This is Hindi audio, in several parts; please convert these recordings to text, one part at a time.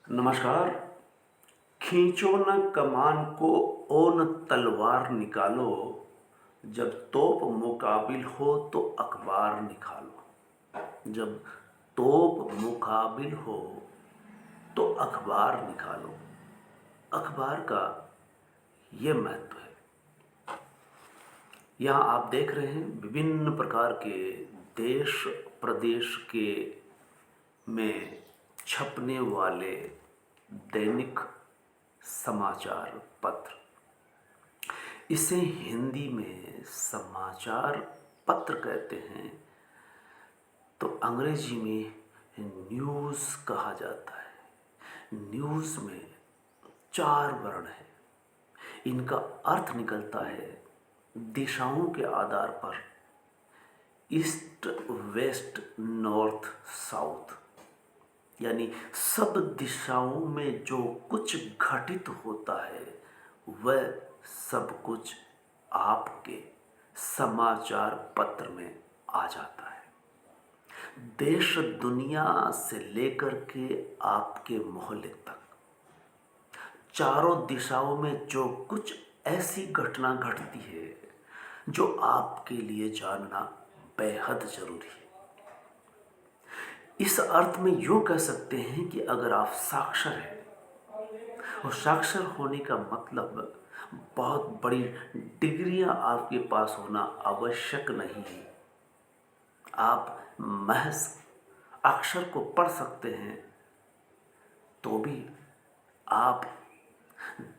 नमस्कार। खींचो न कमान को ओ न तलवार निकालो, जब तोप मुकाबिल हो तो अखबार निकालो। जब तोप मुकाबिल हो तो अखबार निकालो। अखबार का ये महत्व है। यहाँ आप देख रहे हैं विभिन्न प्रकार के देश प्रदेश के में छपने वाले दैनिक समाचार पत्र। इसे हिंदी में समाचार पत्र कहते हैं, तो अंग्रेजी में न्यूज़ कहा जाता है। न्यूज़ में 4 वर्ण हैं। इनका अर्थ निकलता है दिशाओं के आधार पर, ईस्ट वेस्ट नॉर्थ साउथ, यानी सब दिशाओं में जो कुछ घटित होता है वह सब कुछ आपके समाचार पत्र में आ जाता है। देश दुनिया से लेकर के आपके मोहल्ले तक, चारों दिशाओं में जो कुछ ऐसी घटना घटती है जो आपके लिए जानना बेहद जरूरी है। इस अर्थ में यूँ कह सकते हैं कि अगर आप साक्षर हैं, और साक्षर होने का मतलब बहुत बड़ी डिग्रियां आपके पास होना आवश्यक नहीं है। आप महज अक्षर को पढ़ सकते हैं तो भी आप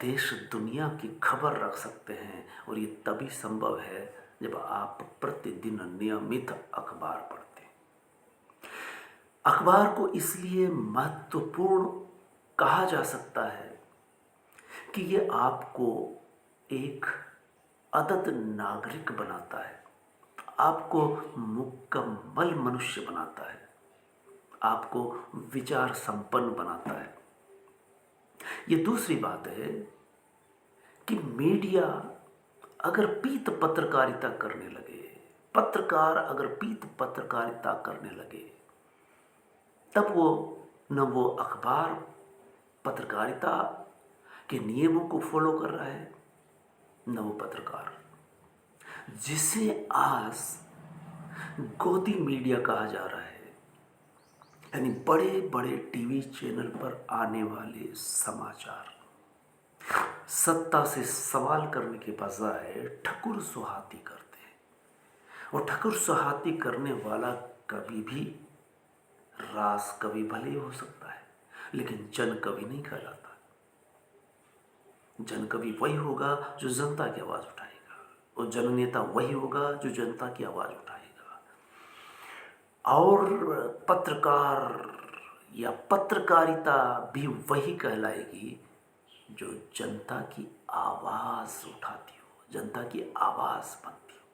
देश दुनिया की खबर रख सकते हैं, और ये तभी संभव है जब आप प्रतिदिन नियमित अखबार पढ़ते हैं। अखबार को इसलिए महत्वपूर्ण कहा जा सकता है कि ये आपको एक आदत नागरिक बनाता है, आपको मुकम्मल मनुष्य बनाता है, आपको विचार संपन्न बनाता है। ये दूसरी बात है कि मीडिया अगर पीत पत्रकारिता करने लगे, पत्रकार अगर पीत पत्रकारिता करने लगे, तब वो अखबार पत्रकारिता के नियमों को फॉलो कर रहा है, न वो पत्रकार। जिसे आज गोदी मीडिया कहा जा रहा है, यानी बड़े बड़े टीवी चैनल पर आने वाले समाचार सत्ता से सवाल करने के बजाय ठकुर सुहाती करते हैं, और ठकुर सुहाती करने वाला कभी भी रास कवि भले ही हो सकता है, लेकिन जन कवि नहीं कहलाता। जन कवि वही होगा जो जनता की आवाज़ उठाएगा, और जननेता वही होगा जो जनता की आवाज़ उठाएगा। और पत्रकार या पत्रकारिता भी वही कहलाएगी जो जनता की आवाज़ उठाती हो, जनता की आवाज़ बनती हो।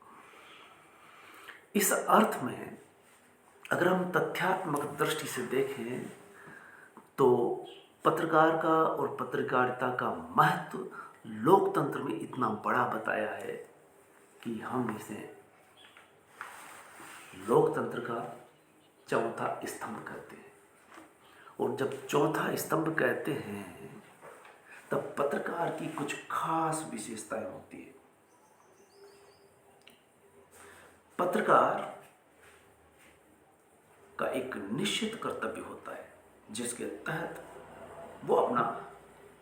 इस अर्थ में अगर हम तथ्यात्मक दृष्टि से देखें तो पत्रकार का और पत्रकारिता का महत्व लोकतंत्र में इतना बड़ा बताया है कि हम इसे लोकतंत्र का चौथा स्तंभ कहते हैं। और जब चौथा स्तंभ कहते हैं तब पत्रकार की कुछ खास विशेषताएं होती है। पत्रकार का एक निश्चित कर्तव्य होता है जिसके तहत वो अपना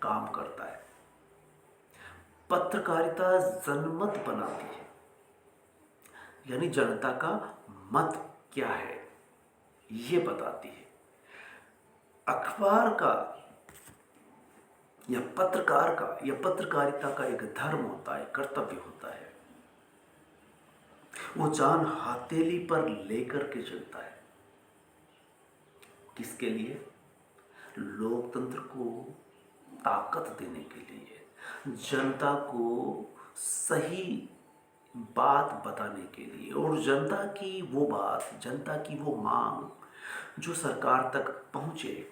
काम करता है। पत्रकारिता जनमत बनाती है, यानी जनता का मत क्या है ये बताती है। अखबार का या पत्रकार का या पत्रकारिता का एक धर्म होता है, कर्तव्य होता है। वो जान हथेली पर लेकर के चलता है। किसके लिए? लोकतंत्र को ताकत देने के लिए, जनता को सही बात बताने के लिए, और जनता की वो बात, जनता की वो मांग जो सरकार तक पहुंचे।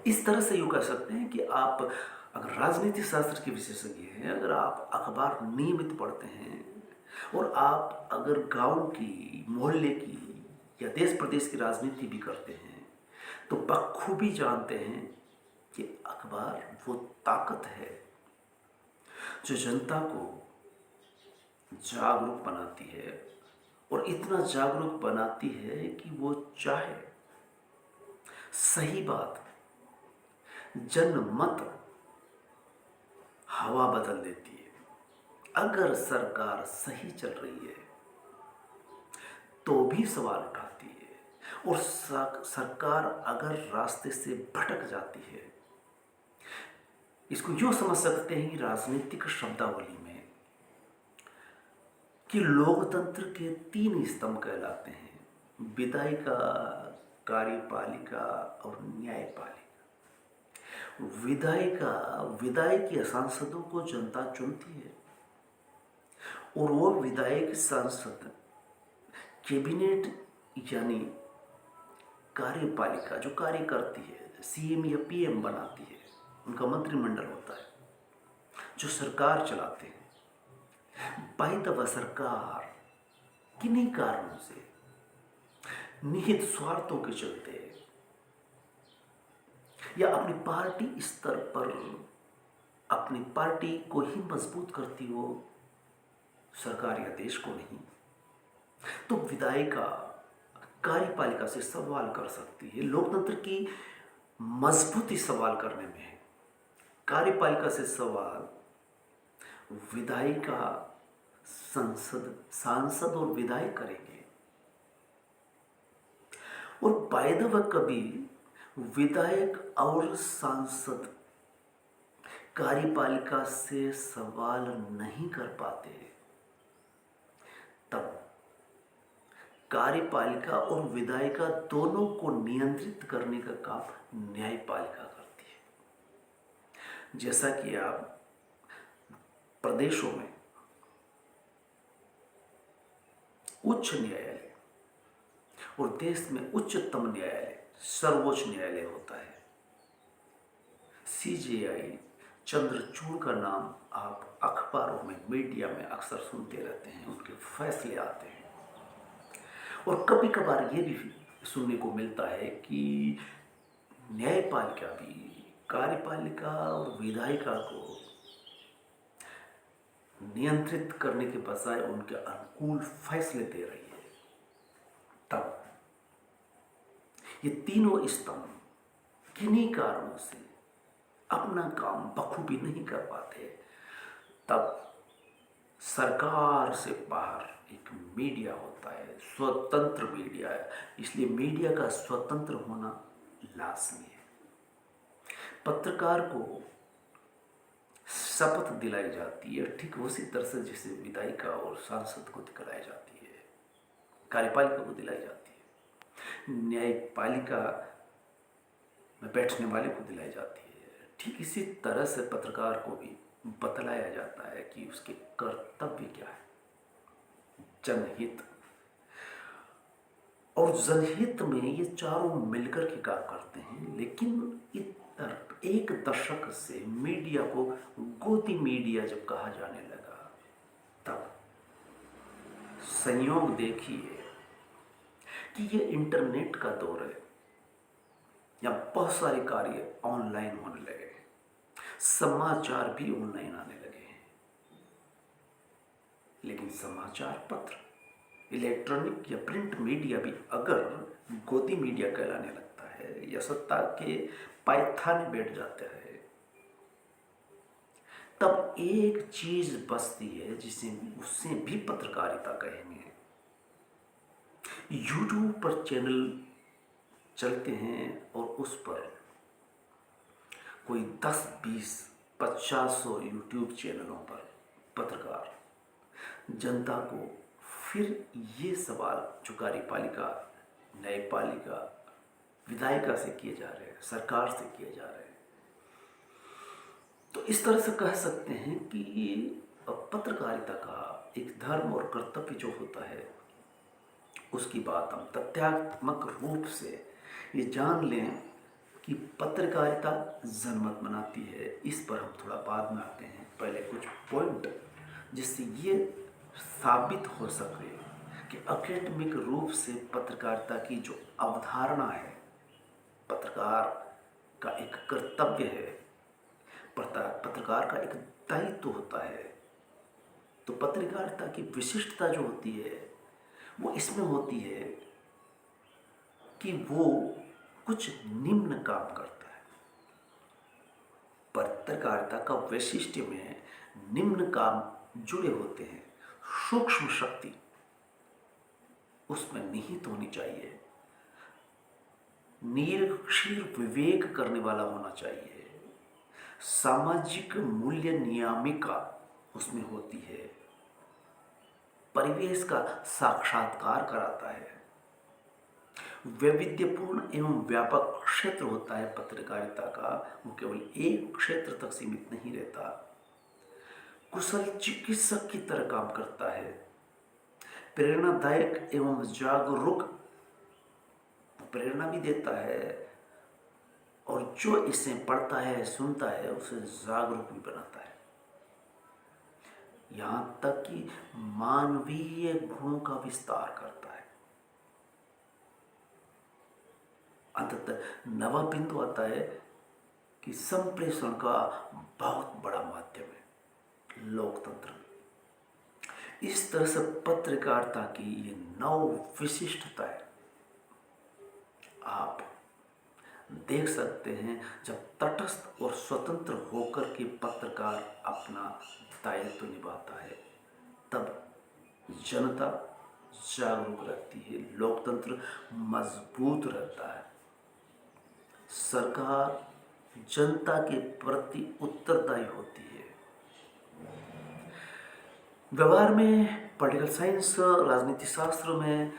इस तरह से यूँ कह सकते हैं कि आप अगर राजनीति शास्त्र के विशेषज्ञ हैं, अगर आप अखबार नियमित पढ़ते हैं, और आप अगर गांव की, मोहल्ले की या देश प्रदेश की राजनीति भी करते हैं, तो बखूबी जानते हैं कि अखबार वो ताकत है जो जनता को जागरूक बनाती है, और इतना जागरूक बनाती है कि वो चाहे सही बात, जनमत हवा बदल देती है। अगर सरकार सही चल रही है तो भी सवाल उठाती है, और सरकार अगर रास्ते से भटक जाती है, इसको यूं समझ सकते हैं कि राजनीतिक शब्दावली में कि लोकतंत्र के 3 स्तंभ कहलाते हैं: विधायिका, कार्यपालिका और न्यायपालिका। विधायक या सांसदों को जनता चुनती है, और वो विधायक सांसद कैबिनेट यानी कार्यपालिका जो कार्य करती है, सीएम या पीएम बनाती है, उनका मंत्रिमंडल होता है जो सरकार चलाते हैं। बाई द वे सरकार किन्हीं कारणों से, निहित स्वार्थों के चलते या अपनी पार्टी स्तर पर अपनी पार्टी को ही मजबूत करती हो, सरकार या देश को नहीं, तो विधायिका कार्यपालिका से सवाल कर सकती है। लोकतंत्र की मजबूती सवाल करने में है। कार्यपालिका से सवाल विधायिका, सांसद और विधायक करेंगे। और बाय द वे कभी विधायक और सांसद कार्यपालिका से सवाल नहीं कर पाते, तब कार्यपालिका और विधायिका दोनों को नियंत्रित करने का काम न्यायपालिका करती है। जैसा कि आप प्रदेशों में उच्च न्यायालय और देश में उच्चतम न्यायालय, सर्वोच्च न्यायालय होता है, सीजेआई चंद्रचूड़ का नाम आप अखबारों में, मीडिया में अक्सर सुनते रहते हैं। उनके फैसले आते हैं, और कभी कभार ये भी सुनने को मिलता है कि न्यायपालिका भी कार्यपालिका और विधायिका को नियंत्रित करने के बजाय उनके अनुकूल फैसले दे रही है। तब ये तीनों स्तंभ किन्हीं कारणों से अपना काम बखूबी नहीं कर पाते, तब सरकार से बाहर एक मीडिया होता है, स्वतंत्र मीडिया है। इसलिए मीडिया का स्वतंत्र होना लाजमी है। पत्रकार को शपथ दिलाई जाती है ठीक उसी तरह से जैसे विधायिका और सांसद को दिलाई जाती है, कार्यपालिका को दिलाई जाती है, न्यायपालिका में बैठने वाले को दिलाई जाती है। ठीक इसी तरह से पत्रकार को भी बतलाया जाता है कि उसके कर्तव्य क्या है। जनहित, और जनहित में ये चारों मिलकर के काम करते हैं। लेकिन एक दशक से मीडिया को गोदी मीडिया जब कहा जाने लगा, तब संयोग देखिए कि ये इंटरनेट का दौर है, या बहुत सारे कार्य ऑनलाइन होने लगे, समाचार भी ऑनलाइन आने लगे हैं। लेकिन समाचार पत्र, इलेक्ट्रॉनिक या प्रिंट मीडिया भी अगर गोदी मीडिया कहलाने लगता है या सत्ता के पायथाने बैठ जाता है, तब एक चीज बचती है जिसे उससे भी पत्रकारिता कहेंगे। यूट्यूब पर चैनल चलते हैं और उस पर कोई 10, 20, 50 यूट्यूब चैनलों पर पत्रकार जनता को फिर ये सवाल जो कार्यपालिका, न्यायपालिका, विधायिका से किए जा रहे हैं, सरकार से किए जा रहे हैं, तो इस तरह से कह सकते हैं कि पत्रकारिता का एक धर्म और कर्तव्य जो होता है, उसकी बात हम तथ्यात्मक रूप से ये जान लें कि पत्रकारिता जनमत बनाती है। इस पर हम थोड़ा बाद में आते हैं। पहले कुछ पॉइंट जिससे ये साबित हो सके कि एकेडमिक रूप से पत्रकारिता की जो अवधारणा है, पत्रकार का एक कर्तव्य है, पत्रकार का एक दायित्व होता है। तो पत्रकारिता की विशिष्टता जो होती है वो इसमें होती है कि वो कुछ निम्न काम करता है। पत्रकारिता का वैशिष्ट्य में निम्न काम जुड़े होते हैं। सूक्ष्म शक्ति उसमें निहित होनी चाहिए, निरक्षीर विवेक करने वाला होना चाहिए, सामाजिक मूल्य नियामिका उसमें होती है, परिवेश का साक्षात्कार कराता है, वैविध्यपूर्ण एवं व्यापक क्षेत्र होता है पत्रकारिता का, वो केवल एक क्षेत्र तक सीमित नहीं रहता, कुशल चिकित्सक की तरह काम करता है, प्रेरणादायक एवं जागरूक, प्रेरणा भी देता है और जो इसे पढ़ता है सुनता है उसे जागरूक भी बनाता है। यहां तक कि मानवीय गुणों का विस्तार करता है। अंततः नवा बिंदु आता है कि संप्रेषण का बहुत बड़ा माध्यम है लोकतंत्र में। इस तरह से पत्रकारिता की ये 9 विशिष्टताएं आप देख सकते हैं। जब तटस्थ और स्वतंत्र होकर के पत्रकार अपना दायित्व निभाता है तब जनता जागरूक रहती है, लोकतंत्र मजबूत रहता है, सरकार जनता के प्रति उत्तरदायी होती है। व्यवहार में पॉलिटिकल साइंस, राजनीति शास्त्र में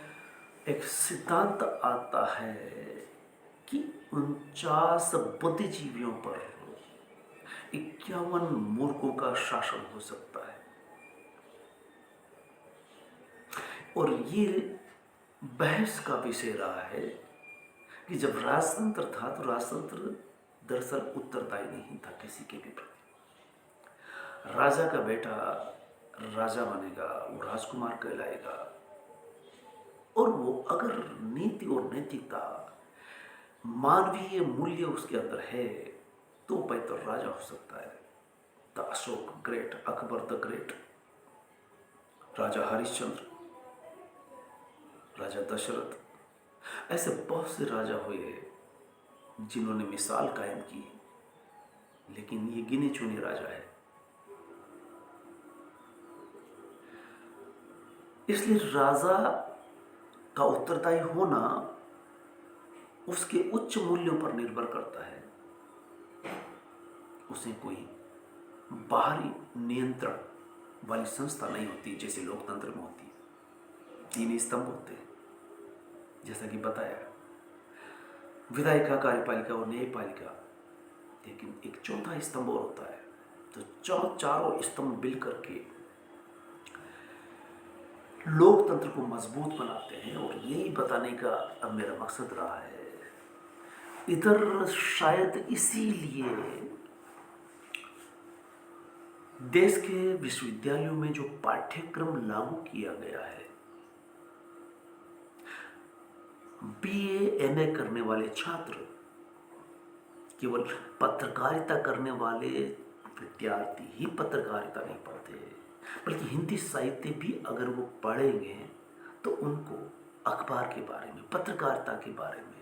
एक सिद्धांत आता है कि 49 बुद्धिजीवियों पर 51 मूर्खों का शासन हो सकता है। और ये बहस का विषय रहा है कि जब राजतंत्र था तो राजतंत्र दरअसल उत्तरदायी नहीं था किसी के भी प्रति। राजा का बेटा राजा बनेगा, वो राजकुमार कहलाएगा, और वो अगर नीति और नैतिकता, मानवीय मूल्य उसके अंदर है तो बेहतर राजा हो सकता है। The Ashok great, Akbar the great, Raja Harishchandra, Raja Dasharath, ऐसे बहुत से राजा हुए जिन्होंने मिसाल कायम की, लेकिन ये गिने चुने राजा है। इसलिए राजा का उत्तरदायी होना उसके उच्च मूल्यों पर निर्भर करता है। उसे कोई बाहरी नियंत्रण वाली संस्था नहीं होती जैसे लोकतंत्र में होती है। 3 स्तंभ होते हैं जैसा कि बताया, विधायिका, कार्यपालिका और न्यायपालिका, लेकिन एक चौथा स्तंभ और होता है। तो चारों स्तंभ मिल करके लोकतंत्र को मजबूत बनाते हैं, और यही बताने का अब मेरा मकसद रहा है। इधर शायद इसीलिए देश के विश्वविद्यालयों में जो पाठ्यक्रम लागू किया गया है, बीए, एमए करने वाले छात्र केवल पत्रकारिता करने वाले विद्यार्थी ही पत्रकारिता नहीं पढ़ते, बल्कि हिंदी साहित्य भी अगर वो पढ़ेंगे तो उनको अखबार के बारे में, पत्रकारिता के बारे में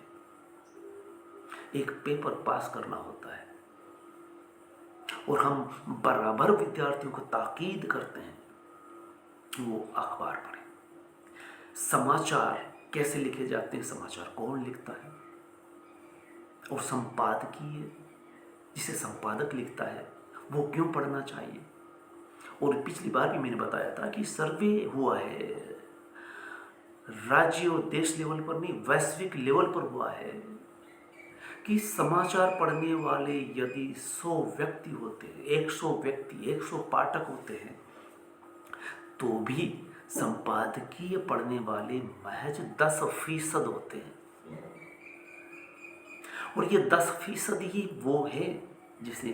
एक पेपर पास करना होता है। और हम बराबर विद्यार्थियों को ताकीद करते हैं कि वो अखबार पढ़ें। समाचार कैसे लिखे जाते हैं, समाचार कौन लिखता है, और संपादकीय जिसे संपादक लिखता है वो क्यों पढ़ना चाहिए। और पिछली बार भी मैंने बताया था कि सर्वे हुआ है, राज्य और देश लेवल पर नहीं, वैश्विक लेवल पर हुआ है कि समाचार पढ़ने वाले यदि 100 व्यक्ति होते हैं, 100 व्यक्ति, 100 पाठक होते हैं, तो भी संपादकीय पढ़ने वाले महज 10% होते हैं। और ये 10% ही वो है जिसे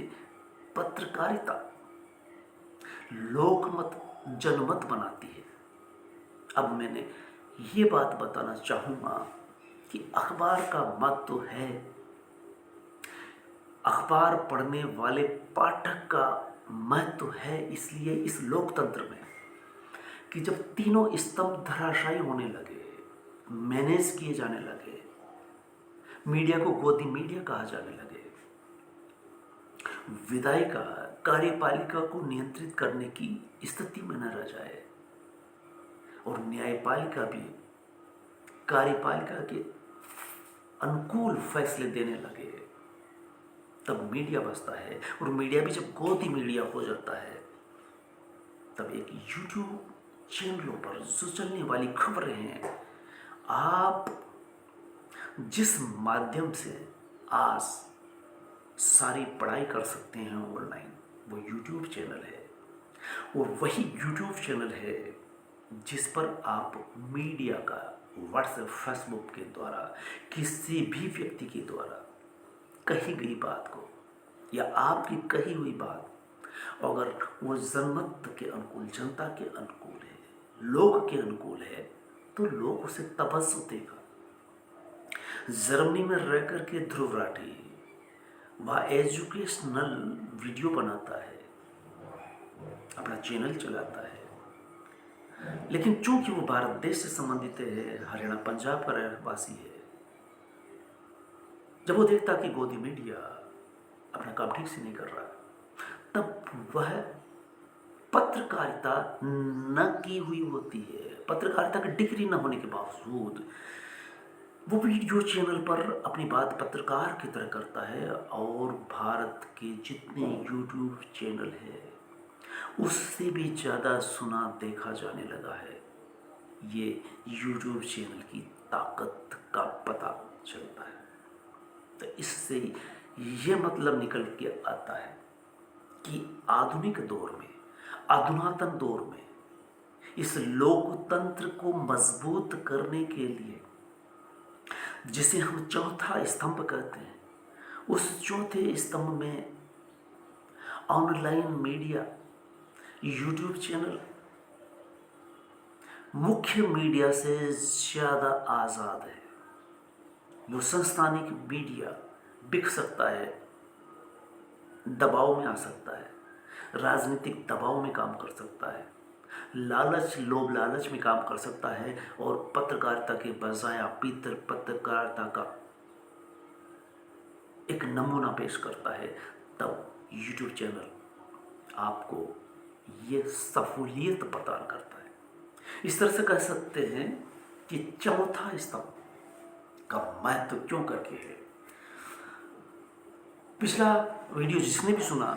पत्रकारिता लोकमत, जनमत बनाती है। अब मैंने ये बात बताना चाहूँगा कि अखबार का मत तो है अखबार पढ़ने वाले पाठक का महत्व है इसलिए इस लोकतंत्र में कि जब तीनों स्तंभ धराशायी होने लगे, मैनेज किए जाने लगे, मीडिया को गोदी मीडिया कहा जाने लगे, विधायिका कार्यपालिका को नियंत्रित करने की स्थिति में न रह जाए और न्यायपालिका भी कार्यपालिका के अनुकूल फैसले देने लगे, तब मीडिया बचता है। और मीडिया भी जब गोदी मीडिया हो जाता है, तब एक यूट्यूब चैनलों पर जो चलने वाली खबरें हैं, आप जिस माध्यम से आज सारी पढ़ाई कर सकते हैं ऑनलाइन, वो यूट्यूब चैनल है। और वही यूट्यूब चैनल है जिस पर आप मीडिया का व्हाट्सएप फेसबुक के द्वारा किसी भी व्यक्ति के द्वारा कही गई बात को या आपकी कही हुई बात अगर वो जनमत के अनुकूल, जनता के अनुकूल है, लोग के अनुकूल है, तो लोग उसे तवज्जो देगा। जर्मनी में रह कर के ध्रुव राठी वह एजुकेशनल वीडियो बनाता है, अपना चैनल चलाता है, लेकिन चूंकि वो भारत देश से संबंधित है, हरियाणा पंजाब का रहवासी है, जब वो देखता कि गोदी मीडिया अपना काम ठीक से नहीं कर रहा, तब वह पत्रकारिता न की हुई होती है, पत्रकारिता की डिग्री न होने के बावजूद वो वीडियो चैनल पर अपनी बात पत्रकार की तरह करता है। और भारत के जितने यूट्यूब चैनल है उससे भी ज़्यादा सुना देखा जाने लगा है। ये यूट्यूब चैनल की ताकत का पता चलता है। तो इससे ये मतलब निकल के आता है कि आधुनिक दौर में, अधुनातन दौर में इस लोकतंत्र को मजबूत करने के लिए, जिसे हम चौथा स्तंभ कहते हैं, उस चौथे स्तंभ में ऑनलाइन मीडिया, यूट्यूब चैनल मुख्य मीडिया से ज़्यादा आज़ाद है। वो संस्थानिक मीडिया बिक सकता है, दबाव में आ सकता है, राजनीतिक दबाव में काम कर सकता है, लालच, लोभ लालच में काम कर सकता है और पत्रकारिता के बजाय पीतर पत्रकारिता का एक नमूना पेश करता है। तब यूट्यूब चैनल आपको ये सहूलियत प्रदान करता है। इस तरह से कह सकते हैं कि चौथा स्तंभ का महत्व क्यों करके है। पिछला वीडियो जिसने भी सुना,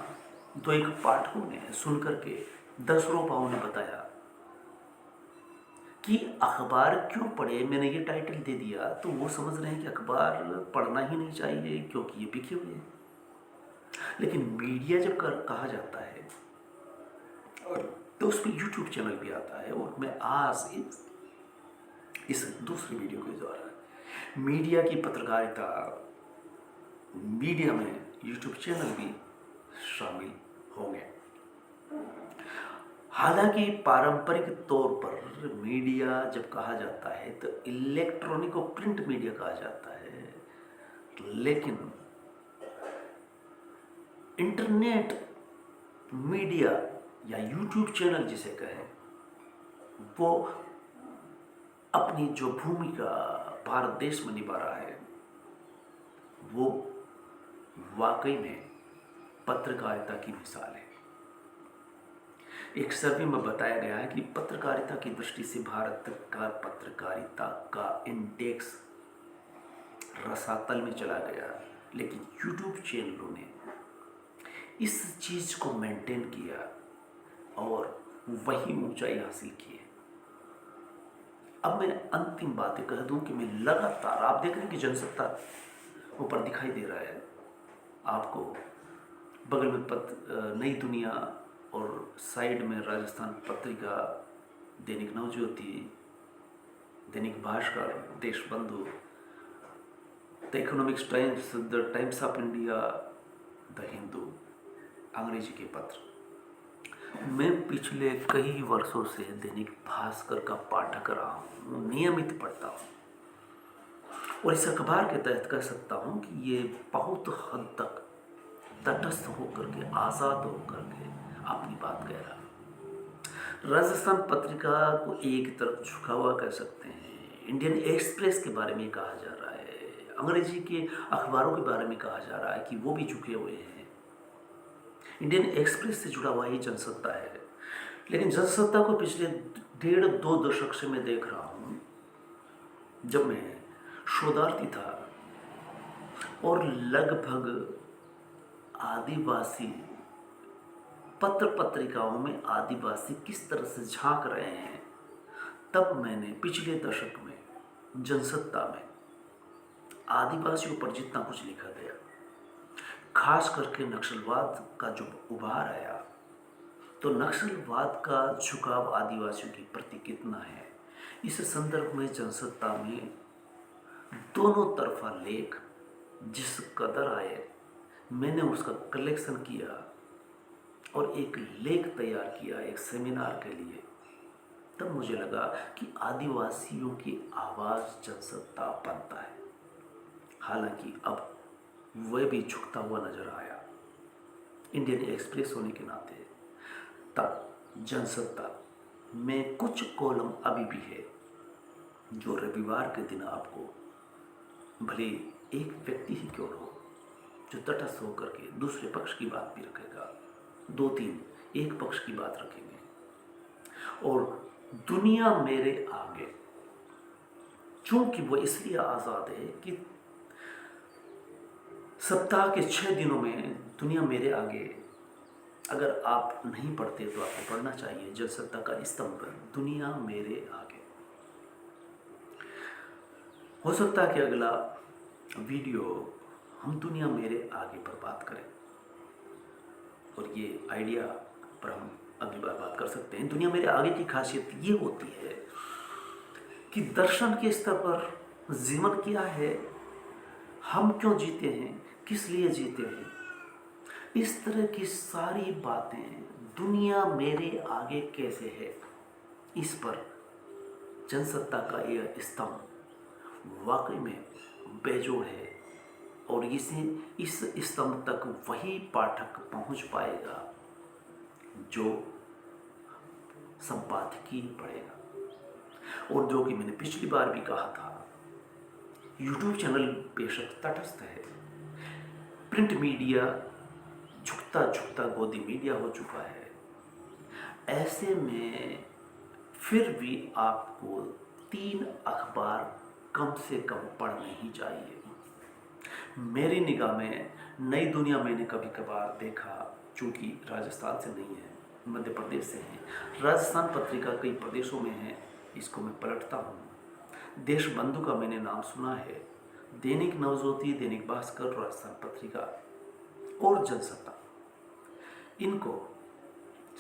तो एक पाठकों ने सुन करके 10 रुपयों ने बताया कि अखबार क्यों पढ़े, मैंने ये टाइटल दे दिया तो वो समझ रहे हैं कि अखबार पढ़ना ही नहीं चाहिए क्योंकि ये बिके हुए हैं। लेकिन मीडिया जब कहा जाता है तो उसमें यूट्यूब चैनल भी आता है। और मैं आज इस दूसरी वीडियो के द्वारा मीडिया की पत्रकारिता, मीडिया में यूट्यूब चैनल भी शामिल होंगे। हालांकि पारंपरिक तौर पर मीडिया जब कहा जाता है तो इलेक्ट्रॉनिक और प्रिंट मीडिया कहा जाता है, लेकिन इंटरनेट मीडिया या यूट्यूब चैनल जिसे कहें, वो अपनी जो भूमिका भारत देश में निभा रहा है वो वाकई में पत्रकारिता की मिसाल है। एक सर्वे में बताया गया है कि पत्रकारिता की दृष्टि से भारत का पत्रकारिता का इंडेक्स रसातल में चला गया, लेकिन यूट्यूब चैनलों ने इस चीज को मेंटेन किया और वही ऊंचाई हासिल की है। अब मैं अंतिम बातें कह दूं कि मैं लगातार, आप देख रहे हैं कि जनसत्ता ऊपर दिखाई दे रहा है आपको, बगल में नई दुनिया और साइड में Rajasthan Patrika, Dainik Navjyoti, Dainik Bhaskar, Deshbandhu, the economics times, the times of India, the Hindu, अंग्रेजी के पत्र। मैं पिछले कई वर्षों से दैनिक भास्कर का पाठक रहा हूँ, नियमित पढ़ता हूँ और इस अखबार के तहत कह सकता हूँ कि ये बहुत हद तक तटस्थ होकर के, आज़ाद होकर के अपनी बात कह रहा। राजस्थान पत्रिका को एक तरफ झुका हुआ कह सकते हैं, इंडियन एक्सप्रेस के बारे में कहा जा रहा है, अंग्रेजी के अखबारों के बारे में कहा जा रहा है कि वो भी झुके हुए हैं। इंडियन एक्सप्रेस से जुड़ा हुआ ही जनसत्ता है, लेकिन जनसत्ता को पिछले 1.5-2 दशक से मैं देख रहा हूँ। जब मैं शोधार्थी था और लगभग आदिवासी पत्र पत्रिकाओं में आदिवासी किस तरह से झांक रहे हैं, तब मैंने पिछले दशक में जनसत्ता में आदिवासियों पर जितना कुछ लिखा गया, खास करके नक्सलवाद का जो उभार आया, तो नक्सलवाद का झुकाव आदिवासियों के प्रति कितना है, इस संदर्भ में जनसत्ता में दोनों तरफा लेख जिस कदर आए, मैंने उसका कलेक्शन किया और एक लेख तैयार किया एक सेमिनार के लिए। तब मुझे लगा कि आदिवासियों की आवाज़ जनसत्ता बनता है। हालांकि अब वह भी झुकता हुआ नजर आया इंडियन एक्सप्रेस होने के नाते। तब जनसत्ता में कुछ कॉलम अभी भी है जो रविवार के दिन आपको, भले एक व्यक्ति ही क्यों हो, जो तटस्थ होकर के दूसरे पक्ष की बात भी रखेगा, 2-3 एक पक्ष की बात रखेंगे। और दुनिया मेरे आगे, चूंकि वो इसलिए आज़ाद है कि सप्ताह के 6 दिनों में दुनिया मेरे आगे, अगर आप नहीं पढ़ते तो आपको पढ़ना चाहिए, जनसत्ता का स्तंभ दुनिया मेरे आगे। हो सकता है कि अगला वीडियो हम दुनिया मेरे आगे पर बात करें, और ये आइडिया पर हम अगली बार बात कर सकते हैं। दुनिया मेरे आगे की खासियत ये होती है कि दर्शन के स्तर पर जीवन क्या है, हम क्यों जीते हैं, किस लिए जीते हैं, इस तरह की सारी बातें दुनिया मेरे आगे कैसे है, इस पर जनसत्ता का यह स्तंभ वाकई में बेजोड़ है। और इस स्तंभ तक वही पाठक पहुंच पाएगा जो संपादकीय पढ़ेगा। और जो कि मैंने पिछली बार भी कहा था, यूट्यूब चैनल बेशक तटस्थ है, प्रिंट मीडिया झुकता झुकता गोदी मीडिया हो चुका है। ऐसे में फिर भी आपको 3 अखबार कम से कम पढ़ने ही चाहिए। मेरी निगाह में नई दुनिया मैंने कभी कभार देखा, चूँकि राजस्थान से नहीं है, मध्य प्रदेश से है। राजस्थान पत्रिका कई प्रदेशों में है, इसको मैं पलटता हूँ। देशबंधु का मैंने नाम सुना है, दैनिक नवज्योति, दैनिक भास्कर, राजस्थान पत्रिका और जनसत्ता, इनको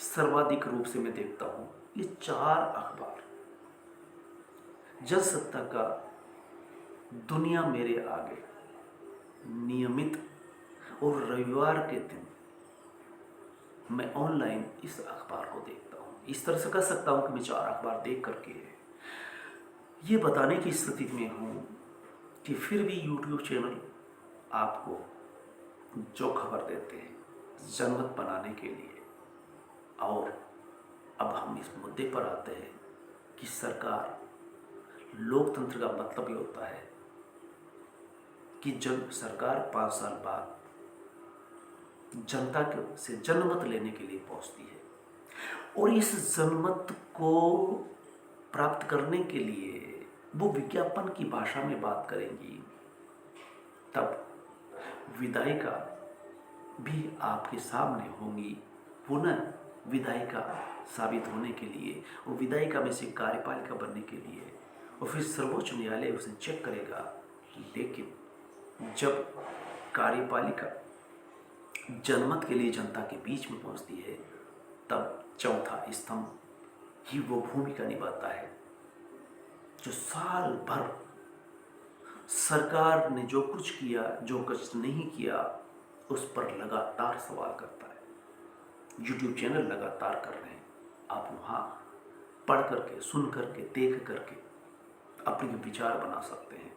सर्वाधिक रूप से मैं देखता हूँ। ये 4 अखबार जनसत्ता का दुनिया मेरे आगे नियमित, और रविवार के दिन मैं ऑनलाइन इस अखबार को देखता हूँ। इस तरह से कह सकता हूँ कि मैं 4 अखबार देख करके ये बताने की स्थिति में हूँ कि फिर भी यूट्यूब चैनल आपको जो खबर देते हैं जनमत बनाने के लिए। और अब हम इस मुद्दे पर आते हैं कि सरकार, लोकतंत्र का मतलब ये होता है कि जब सरकार 5 साल बाद जनता से जनमत लेने के लिए पहुंचती है, और इस जनमत को प्राप्त करने के लिए वो विज्ञापन की भाषा में बात करेंगी, तब विधायिका भी आपके सामने होंगी, पुनः विधायिका साबित होने के लिए, और विधायिका में से कार्यपालिका बनने के लिए, और फिर सर्वोच्च न्यायालय उसे चेक करेगा। लेकिन जब कार्यपालिका जनमत के लिए जनता के बीच में पहुंचती है, तब चौथा स्तंभ ही वो भूमिका निभाता है जो साल भर सरकार ने जो कुछ किया, जो कुछ नहीं किया, उस पर लगातार सवाल करता है। यूट्यूब चैनल लगातार कर रहे हैं, आप वहाँ पढ़ करके, सुन करके, देख करके अपने विचार बना सकते हैं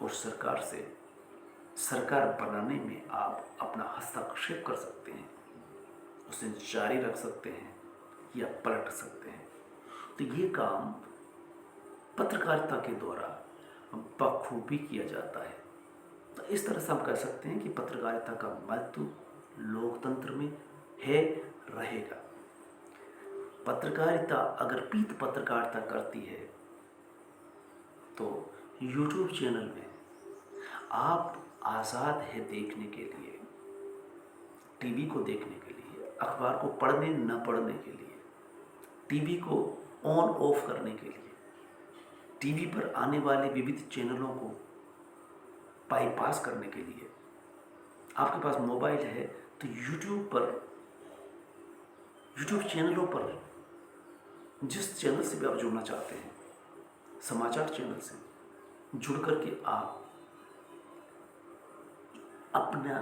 और सरकार से सरकार बनाने में आप अपना हस्तक्षेप कर सकते हैं, उसे जारी रख सकते हैं या पलट सकते हैं। तो ये काम पत्रकारिता के द्वारा बखूबी किया जाता है। तो इस तरह से हम कह सकते हैं कि पत्रकारिता का महत्व लोकतंत्र में है, रहेगा। पत्रकारिता अगर पीत पत्रकारिता करती है तो यूट्यूब चैनल में आप आज़ाद है देखने के लिए, टीवी को देखने के लिए, अखबार को पढ़ने न पढ़ने के लिए, टीवी को ऑन ऑफ करने के लिए, टीवी पर आने वाले विविध चैनलों को बाईपास करने के लिए आपके पास मोबाइल है तो यूट्यूब चैनलों पर जिस चैनल से भी आप जुड़ना चाहते हैं, समाचार चैनल से जुड़ करके आप अपना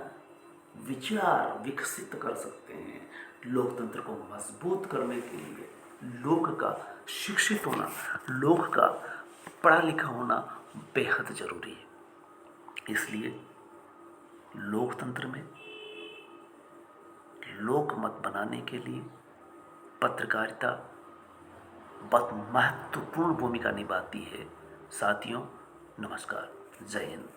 विचार विकसित कर सकते हैं। लोकतंत्र को मजबूत करने के लिए लोक का शिक्षित होना, लोक का पढ़ा लिखा होना बेहद जरूरी है। इसलिए लोकतंत्र में लोकमत बनाने के लिए पत्रकारिता बहुत महत्वपूर्ण भूमिका निभाती है। साथियों, नमस्कार, जय हिंद।